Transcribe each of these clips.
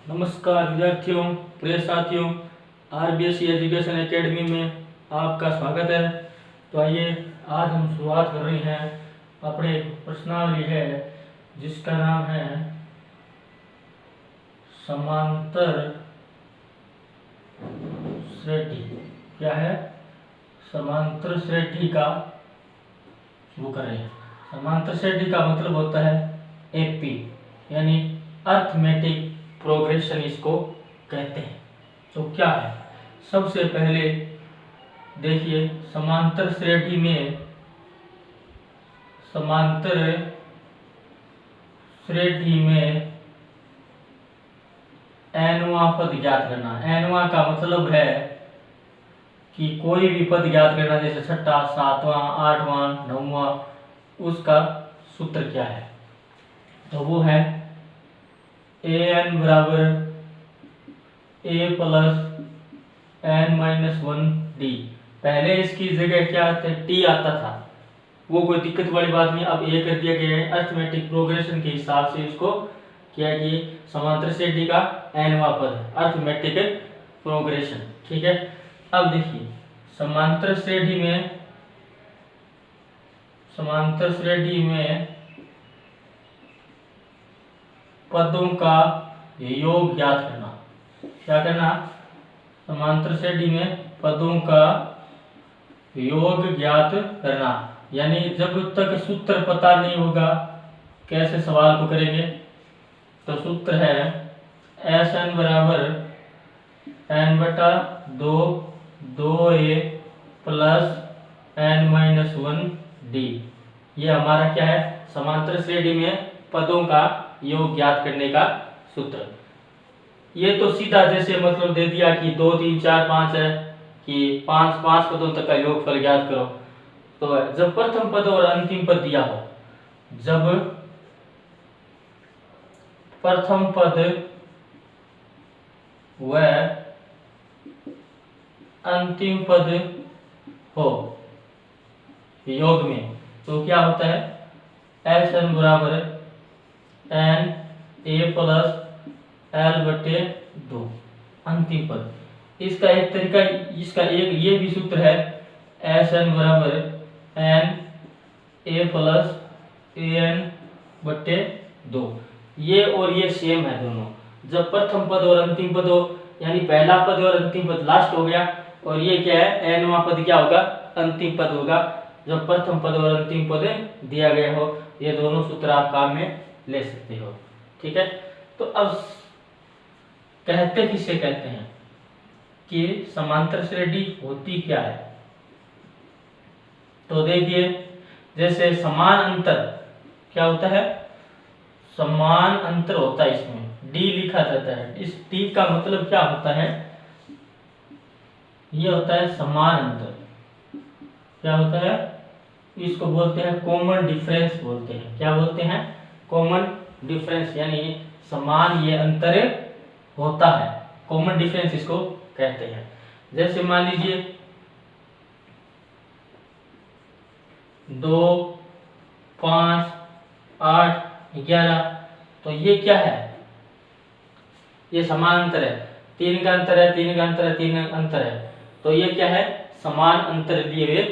नमस्कार विद्यार्थियों, प्रिय साथियों, आरबीएससी एजुकेशन एकेडमी में आपका स्वागत है। तो आइए आज हम शुरुआत कर रहे हैं अपने प्रश्नावली है जिसका नाम है समांतर श्रेणी। क्या है? समांतर श्रेणी का वो कर रहे हैं। समांतर श्रेणी का मतलब होता है एपी यानी अर्थमेटिक प्रोग्रेशन इसको कहते हैं। तो क्या है? सबसे पहले देखिए समांतर श्रेणी में nवां पद ज्ञात करना। nवां का मतलब है कि कोई भी पद ज्ञात करना, जैसे छठा, सातवां, आठवां, नौवां, उसका सूत्र क्या है? तो वो है an बराबर a प्लस n-1d। पहले इसकी जगह क्या था? t आता था, वो कोई दिक्कत वाली बात नहीं। अब a कर दिया गया है। अर्थमेटिक प्रोग्रेशन के हिसाब से इसको क्या है कि समांतर श्रेणी का nवां पद है, अर्थमेटिक प्रोग्रेशन। ठीक है। अब देखिए समांतर श्रेणी में पदों का योग ज्ञात करना। क्या करना? समांतर श्रेणी में पदों का योग ज्ञात करना। यानी जब तक सूत्र पता नहीं होगा कैसे सवाल को करेंगे? तो सूत्र है Sn बराबर n/2 2a प्लस n-1d। ये हमारा क्या है? समांतर श्रेणी में पदों का योग ज्ञात करने का सूत्र। ये तो सीधा जैसे मतलब दे दिया कि 2 3 4 5 है कि 5 पदों तक का योगफल ज्ञात करो। तो जब प्रथम पद और अंतिम पद दिया हो, जब प्रथम पद व अंतिम पद हो योग में, तो क्या होता है? Sn बराबर n a प्लस l/2 अंतिम पद। इसका एक तरीका, इसका एक ये भी सूत्र है Sn बराबर n a प्लस an/2। ये और ये सेम है दोनों। जब प्रथम पद और अंतिम पद हो, यानी पहला पद और अंतिम पद लास्ट हो गया, और ये क्या है? nवां पद क्या होगा? अंतिम पद होगा। जब प्रथम पद और अंतिम पद दिया गया हो, ये दोनों सूत्र आप काम में ले सकते हो। ठीक है। तो अब कहते किसे कहते हैं कि समांतर श्रेणी होती क्या है? तो देखिए जैसे समान अंतर क्या होता है? समान अंतर होता है, इसमें d लिखा जाता है। इस d का मतलब क्या होता है? ये होता है समान अंतर। क्या होता है? इसको बोलते हैं कॉमन डिफरेंस बोलते हैं। क्या बोलते हैं? कॉमन डिफरेंस, यानी समान ये अंतर होता है, कॉमन डिफरेंस इसको कहते हैं। जैसे मान लीजिए 2 5 8 11, तो ये क्या है? ये समान अंतर है। 3 का अंतर है, 3 का अंतर है, 3 अंतर है, तो ये क्या है? समान अंतर लिए हुए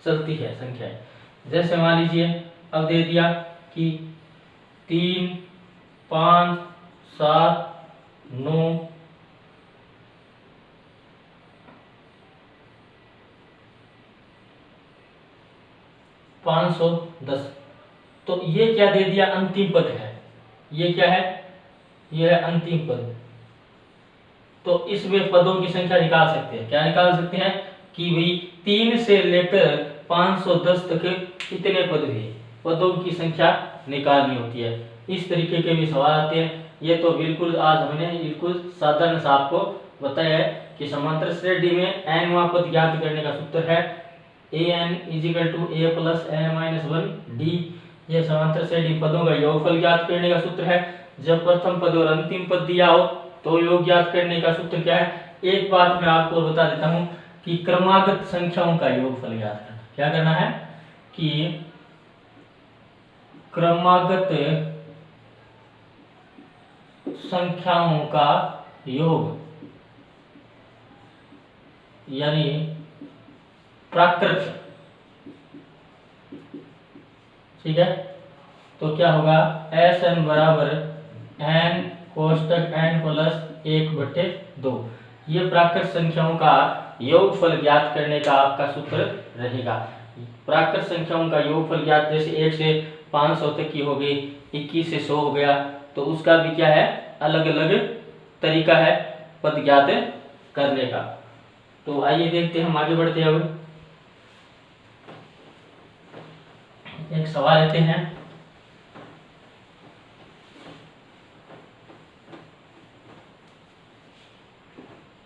चलती है संख्या। जैसे मान लीजिए अब दे दिया कि 3 5 7 9 510, तो ये क्या दे दिया? अंतिम पद है। ये क्या है? ये है अंतिम पद। तो इसमें पदों की संख्या निकाल सकते हैं। क्या निकाल सकते हैं? कि भाई 3 से लेकर 510 तक कितने पद हुए, पदों की संख्या निकालनी होती है। इस तरीके के भी सवाल आते हैं। ये तो बिल्कुल आज हमने बिल्कुल साधारण सा आपको बताया है कि समांतर श्रेणी में nवां पद ज्ञात करने का सूत्र है an = a प्लस n-1d। ये समांतर श्रेणी पदों का योगफल ज्ञात करने का सूत्र है। जब प्रथम पद और अंतिम पद दिया हो तो योग ज्ञात करने का सूत्र क्या है? एक बात मैं आपको बता देता हूं कि क्रमागत संख्याओं का योगफल ज्ञात करना। क्या करना है कि क्रमागत संख्याओं का योग यानी प्राकृत, ठीक है। तो क्या होगा? एस एन बराबर एन कोष्टक एन प्लस 1/2। ये प्राकृत संख्याओं का योगफल ज्ञात करने का आपका सूत्र रहेगा। प्राकृत संख्याओं का योगफल ज्ञात, जैसे 1 से 500 तक की हो गई, 21 से 100 हो गया, तो उसका भी क्या है? अलग अलग तरीका है पद ज्ञात करने का। तो आइए देखते हैं, हम आगे बढ़ते हैं। अब एक सवाल लेते हैं।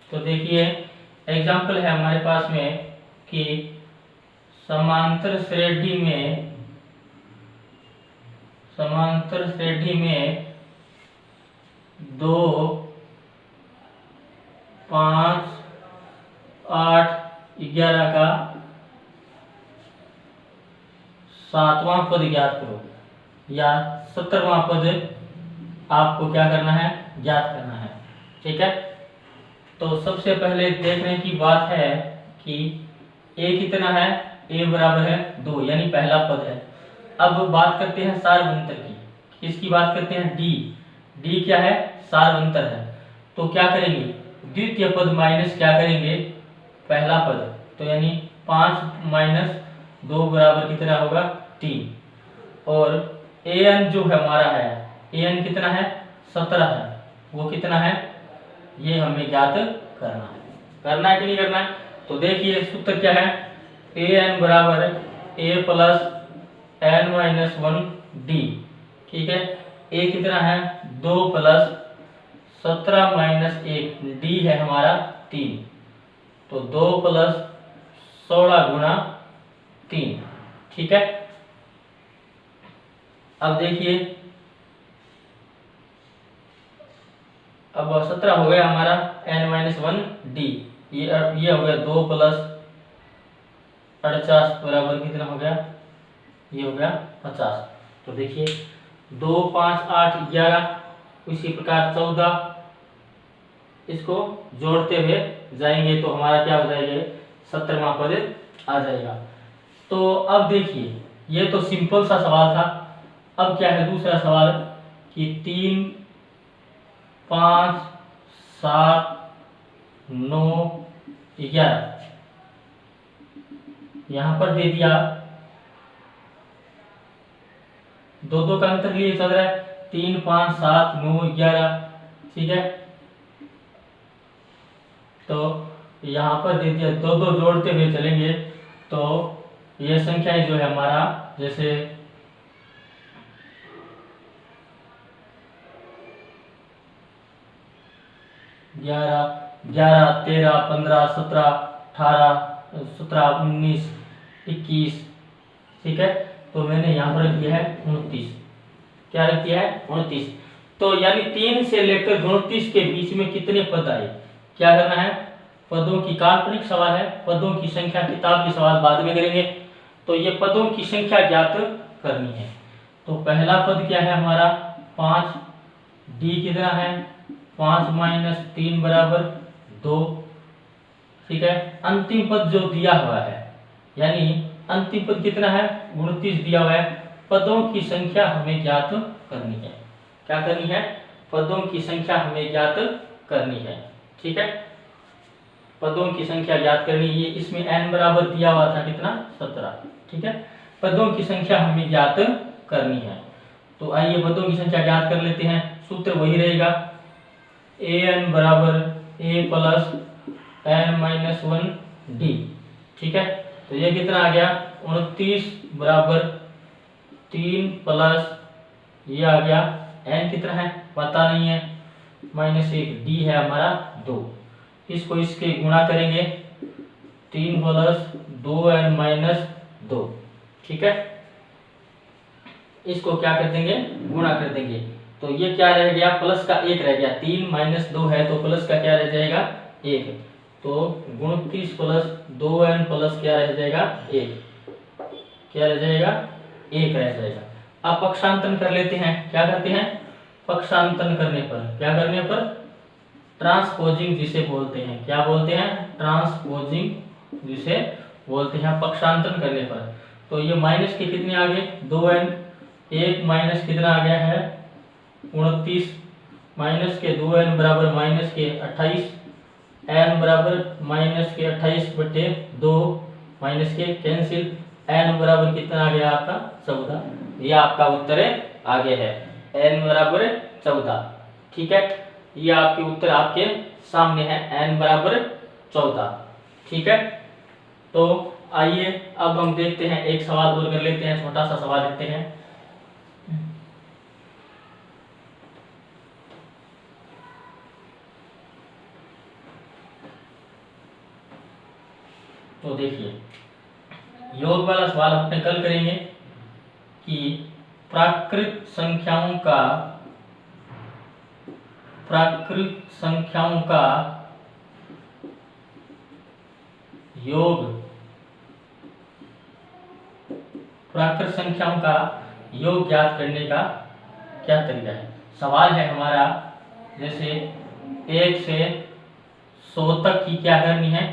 तो देखिए एग्जाम्पल है हमारे पास में कि समांतर श्रेणी में 2, 5, 8, 11 का 7वां पद ज्ञात करो, या 17वां पद आपको क्या करना है? ज्ञात करना है, ठीक है। तो सबसे पहले देखने की बात है कि a कितना है? a बराबर है 2, यानी पहला पद है। अब बात करते हैं सारवंतर की। किसकी बात करते हैं? d क्या है? सारवंतर है। तो क्या करेंगे? द्वितीय पद माइनस क्या करेंगे? पहला पद। तो यानी 5 - 2 बराबर कितना होगा? 3। और an जो है हमारा है, an कितना है? 17 है। वो कितना है? ये हमें ज्ञात करना है। करना है कि नहीं करना है? तो देखिए सूत्र क्या है? an बराबर a प्लस n - 1d, ठीक है। a कितना है? 2 प्लस 17 - 1, d है हमारा 3, तो 2 प्लस 16 गुणा 3, ठीक है। अब देखिए, अब 17 हो गया हमारा n - 1d, ये हो गया 2 प्लस 48 बराबर कितना हो गया? ये हो गया 50। तो देखिए 2, 5, 8, 11, उसी प्रकार 14, इसको जोड़ते हुए जाएंगे तो हमारा क्या हो जाएगा? 17वां पद आ जाएगा। तो अब देखिए ये तो सिंपल सा सवाल था। अब क्या है दूसरा सवाल कि 3, 5, 7, 9, 11 यहां पर दे दिया, 2 का अंतर लिए चल रहा है, 3, 5, 7, 9, 11, ठीक है। तो यहाँ पर दे दिया, 2 जोड़ते हुए चलेंगे तो ये संख्याएं जो है हमारा, जैसे 11, 13, 15, 17, 18, 17, 19, 21, ठीक है। तो मैंने यहाँ पर रख दिया है 29। क्या रख दिया है? 29। तो यानी 3 से लेकर 29 के बीच में कितने पद आए? क्या करना है? पदों की काल्पनिक सवाल है, पदों की संख्या किताब की सवाल बाद में करेंगे। तो ये पदों की संख्या ज्ञात करनी है। तो पहला पद क्या है हमारा? 5, d कितना है? 5 - 3 बराबर 2, ठीक है। अंतिम पद जो दिया हुआ है, यानी अंतिम पद कितना है? 29 दिया हुआ है। पदों की संख्या हमें ज्ञात करनी है। क्या करनी है? पदों की संख्या हमें ज्ञात करनी है, ठीक है। पदों की संख्या ज्ञात करनी है। इसमें n बराबर दिया हुआ था कितना? 17, ठीक है। पदों की संख्या हमें ज्ञात करनी है। तो आइए पदों की संख्या ज्ञात कर लेते हैं। सूत्र वही रहेगा, an बराबर a प्लस n - 1d, ठीक है। तो ये कितना आ गया? 29 बराबर 3 प्लस ये आ गया n कितना है पता नहीं है, -1, d है हमारा 2। इसको इसके गुणा करेंगे, 3 प्लस 2n - 2, ठीक है। इसको क्या कर देंगे? गुणा कर देंगे। तो ये क्या रह गया, प्लस का 1 रह गया, 3 माइनस 2 है तो प्लस का क्या रह जाएगा 1, तो 29 प्लस 2n प्लस क्या रह जाएगा 1, क्या रह जाएगा 1 रह जाएगा। अब पक्षांतन कर लेते हैं, क्या करते हैं, पक्षांतन करने पर, क्या करने पर, ट्रांसपोजिंग जिसे बोलते हैं, क्या बोलते हैं, ट्रांसपोजिंग जिसे बोलते हैं, पक्षांतन करने पर। तो ये माइनस के कितने आ गए 2n, 1 माइनस कितना आ गया है 29, माइनस के 2n बराबर माइनस के 28, n बराबर माइनस के 28 बटे 2, माइनस के कैंसिल, n बराबर कितना आ गया आपका 14, ये आपका उत्तर आ गया है n बराबर 14। ठीक है, ये आपके उत्तर आपके सामने है n बराबर 14। ठीक है, तो आइए अब हम देखते हैं, एक सवाल और कर लेते हैं, छोटा सा सवाल देखते हैं। तो देखिए, योग वाला सवाल अपने कल करेंगे कि प्राकृत संख्याओं का योग, प्राकृत संख्याओं का योग ज्ञात करने का क्या तरीका है। सवाल है हमारा, जैसे 1 से 100 तक की क्या करनी है,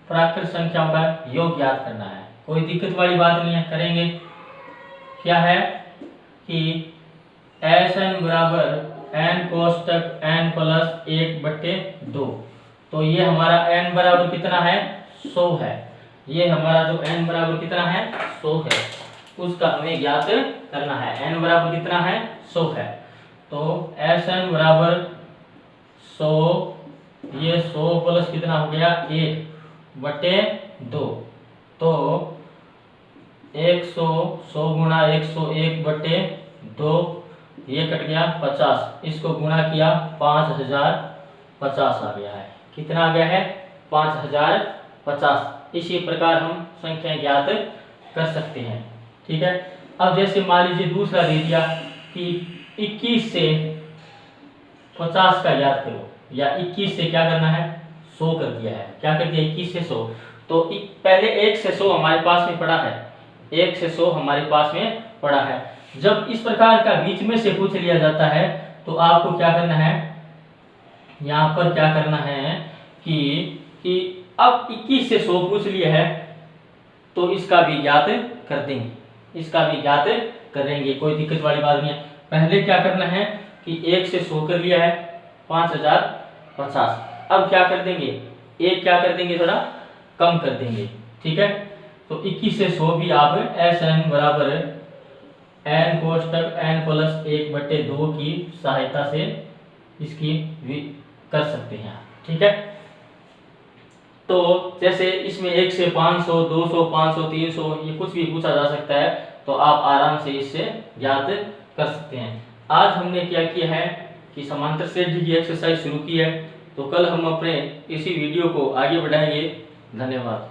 प्राकृत संख्याओं का योग ज्ञात करना है। कोई दिक्कत वाली बात नहीं है, करेंगे। क्या है कि Sn बराबर n कोष्टक n प्लस 1 बटे 2, तो ये हमारा n बराबर कितना है 100 है, ये हमारा जो n बराबर कितना है 100 है, उसका हमें ज्ञात करना है। n बराबर कितना है 100 है, तो Sn बराबर 100, ये 100 प्लस कितना हो गया 1 बटे 2, तो 100, 100 गुणा 101 बटे 2, ये कट गया 50, इसको गुणा किया 5050 आ गया है, कितना आ गया है 5050। इसी प्रकार हम संख्याएं ज्ञात कर सकते हैं। ठीक है, अब जैसे मान लीजिए दूसरा दे दिया कि 21 से 50 का ज्ञात करो, या 21 से क्या करना है 100 कर दिया है, क्या कर दिया 21 से 100, तो पहले 1 से 100 हमारे पास में पड़ा है, 1 से 100 हमारे पास में पड़ा है। जब इस प्रकार का बीच में से पूछ लिया जाता है तो आपको क्या करना है, यहाँ पर क्या करना है कि अब 21 से 100 पूछ लिया है तो इसका भी ज्ञात कर देंगे, इसका भी ज्ञात करेंगे, कोई दिक्कत वाली बात नहीं है। पहले क्या करना है कि 1 से 100 कर लिया है 5050, अब क्या कर देंगे, एक क्या कर देंगे थोड़ा कम कर देंगे। ठीक है, तो 21 से 100 भी आप Sn बराबर n कोष्टक n प्लस 1 बटे 2 की सहायता से इसकी कर सकते हैं। ठीक है, तो जैसे इसमें 1 से 500, 200, 500, 300 ये कुछ भी पूछा जा सकता है, तो आप आराम से इससे ज्ञात कर सकते हैं। आज हमने क्या किया है कि समांतर श्रेणी की एक्सरसाइज शुरू की है, तो कल हम अपने इसी वीडियो को आगे बढ़ाएंगे। धन्यवाद।